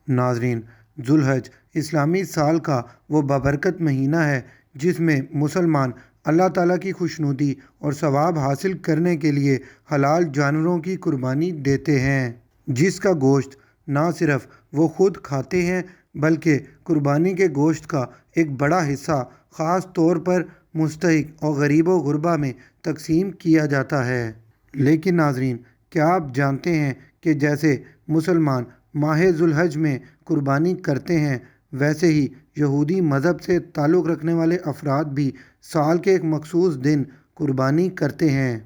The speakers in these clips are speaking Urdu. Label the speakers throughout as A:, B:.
A: ناظرین، ذوالحج اسلامی سال کا وہ بابرکت مہینہ ہے جس میں مسلمان اللہ تعالیٰ کی خوشنودی اور ثواب حاصل کرنے کے لیے حلال جانوروں کی قربانی دیتے ہیں، جس کا گوشت نہ صرف وہ خود کھاتے ہیں بلکہ قربانی کے گوشت کا ایک بڑا حصہ خاص طور پر مستحق اور غریب و غربا میں تقسیم کیا جاتا ہے۔ لیکن ناظرین، کیا آپ جانتے ہیں کہ جیسے مسلمان ماہ ذوالحج میں قربانی کرتے ہیں، ویسے ہی یہودی مذہب سے تعلق رکھنے والے افراد بھی سال کے ایک مخصوص دن قربانی کرتے ہیں۔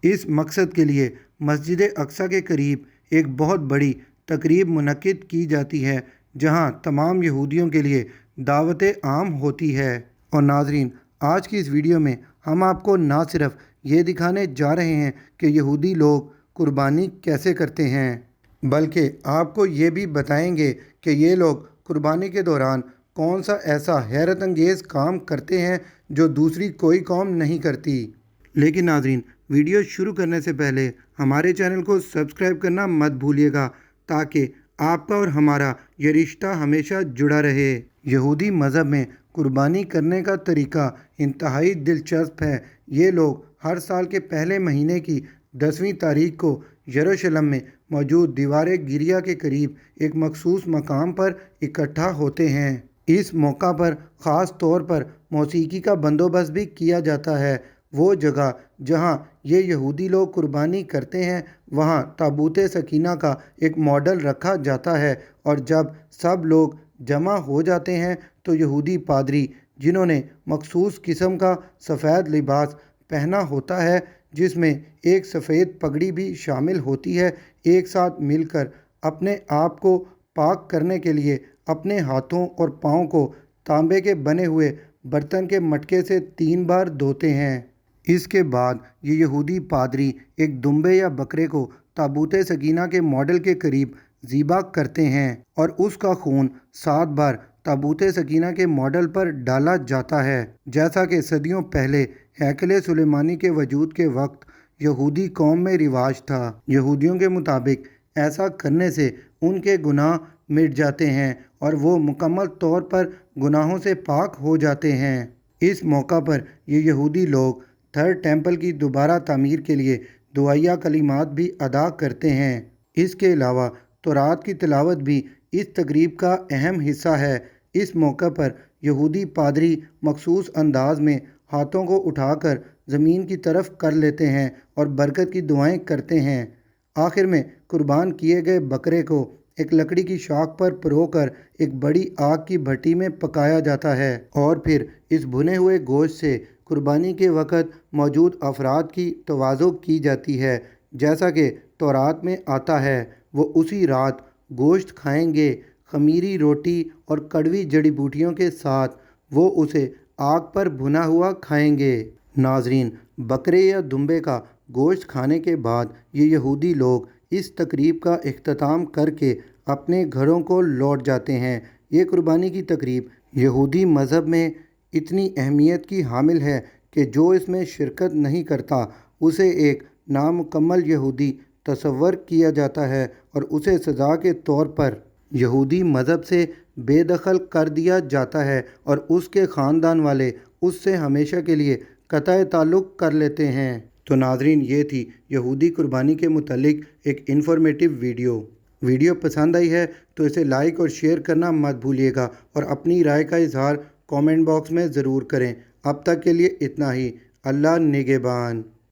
A: اس مقصد کے لیے مسجد اقصیٰ کے قریب ایک بہت بڑی تقریب منعقد کی جاتی ہے جہاں تمام یہودیوں کے لیے دعوت عام ہوتی ہے۔ اور ناظرین، آج کی اس ویڈیو میں ہم آپ کو نہ صرف یہ دکھانے جا رہے ہیں کہ یہودی لوگ قربانی کیسے کرتے ہیں، بلکہ آپ کو یہ بھی بتائیں گے کہ یہ لوگ قربانی کے دوران کون سا ایسا حیرت انگیز کام کرتے ہیں جو دوسری کوئی قوم نہیں کرتی۔ لیکن ناظرین، ویڈیو شروع کرنے سے پہلے ہمارے چینل کو سبسکرائب کرنا مت بھولیے گا تاکہ آپ کا اور ہمارا یہ رشتہ ہمیشہ جڑا رہے۔ یہودی مذہب میں قربانی کرنے کا طریقہ انتہائی دلچسپ ہے۔ یہ لوگ ہر سال کے پہلے مہینے کی 10ویں تاریخ کو یروشلم میں موجود دیوار گریا کے قریب ایک مخصوص مقام پر اکٹھا ہوتے ہیں۔ اس موقع پر خاص طور پر موسیقی کا بندوبست بھی کیا جاتا ہے۔ وہ جگہ جہاں یہ یہودی لوگ قربانی کرتے ہیں، وہاں تابوت سکینہ کا ایک ماڈل رکھا جاتا ہے، اور جب سب لوگ جمع ہو جاتے ہیں تو یہودی پادری، جنہوں نے مخصوص قسم کا سفید لباس پہنا ہوتا ہے جس میں ایک سفید پگڑی بھی شامل ہوتی ہے، ایک ساتھ مل کر اپنے آپ کو پاک کرنے کے لیے اپنے ہاتھوں اور پاؤں کو تانبے کے بنے ہوئے برتن کے مٹکے سے 3 بار دھوتے ہیں۔ اس کے بعد یہ یہودی پادری ایک دمبے یا بکرے کو تابوت سکینہ کے ماڈل کے قریب ذبح کرتے ہیں اور اس کا خون 7 بار تابوت سکینہ کے ماڈل پر ڈالا جاتا ہے، جیسا کہ صدیوں پہلے ہیکل سلیمانی کے وجود کے وقت یہودی قوم میں رواج تھا۔ یہودیوں کے مطابق ایسا کرنے سے ان کے گناہ مٹ جاتے ہیں اور وہ مکمل طور پر گناہوں سے پاک ہو جاتے ہیں۔ اس موقع پر یہ یہودی لوگ تھرڈ ٹیمپل کی دوبارہ تعمیر کے لیے دعائیہ کلمات بھی ادا کرتے ہیں۔ اس کے علاوہ تورات کی تلاوت بھی اس تقریب کا اہم حصہ ہے۔ اس موقع پر یہودی پادری مخصوص انداز میں ہاتھوں کو اٹھا کر زمین کی طرف کر لیتے ہیں اور برکت کی دعائیں کرتے ہیں۔ آخر میں قربان کیے گئے بکرے کو ایک لکڑی کی شاخ پر پرو کر ایک بڑی آگ کی بھٹی میں پکایا جاتا ہے، اور پھر اس بھنے ہوئے گوشت سے قربانی کے وقت موجود افراد کی تواضع کی جاتی ہے، جیسا کہ تورات میں آتا ہے۔ وہ اسی رات گوشت کھائیں گے، خمیری روٹی اور کڑوی جڑی بوٹیوں کے ساتھ وہ اسے آگ پر بھنا ہوا کھائیں گے۔ ناظرین، بکرے یا دمبے کا گوشت کھانے کے بعد یہ یہودی لوگ اس تقریب کا اختتام کر کے اپنے گھروں کو لوٹ جاتے ہیں۔ یہ قربانی کی تقریب یہودی مذہب میں اتنی اہمیت کی حامل ہے کہ جو اس میں شرکت نہیں کرتا اسے ایک نامکمل یہودی تصور کیا جاتا ہے اور اسے سزا کے طور پر یہودی مذہب سے بے دخل کر دیا جاتا ہے، اور اس کے خاندان والے اس سے ہمیشہ کے لیے قطع تعلق کر لیتے ہیں۔ تو ناظرین، یہ تھی یہودی قربانی کے متعلق ایک انفارمیٹیو ویڈیو پسند آئی ہے تو اسے لائک اور شیئر کرنا مت بھولیے گا، اور اپنی رائے کا اظہار کامنٹ باکس میں ضرور کریں۔ اب تک کے لیے اتنا ہی۔ اللہ نگہبان۔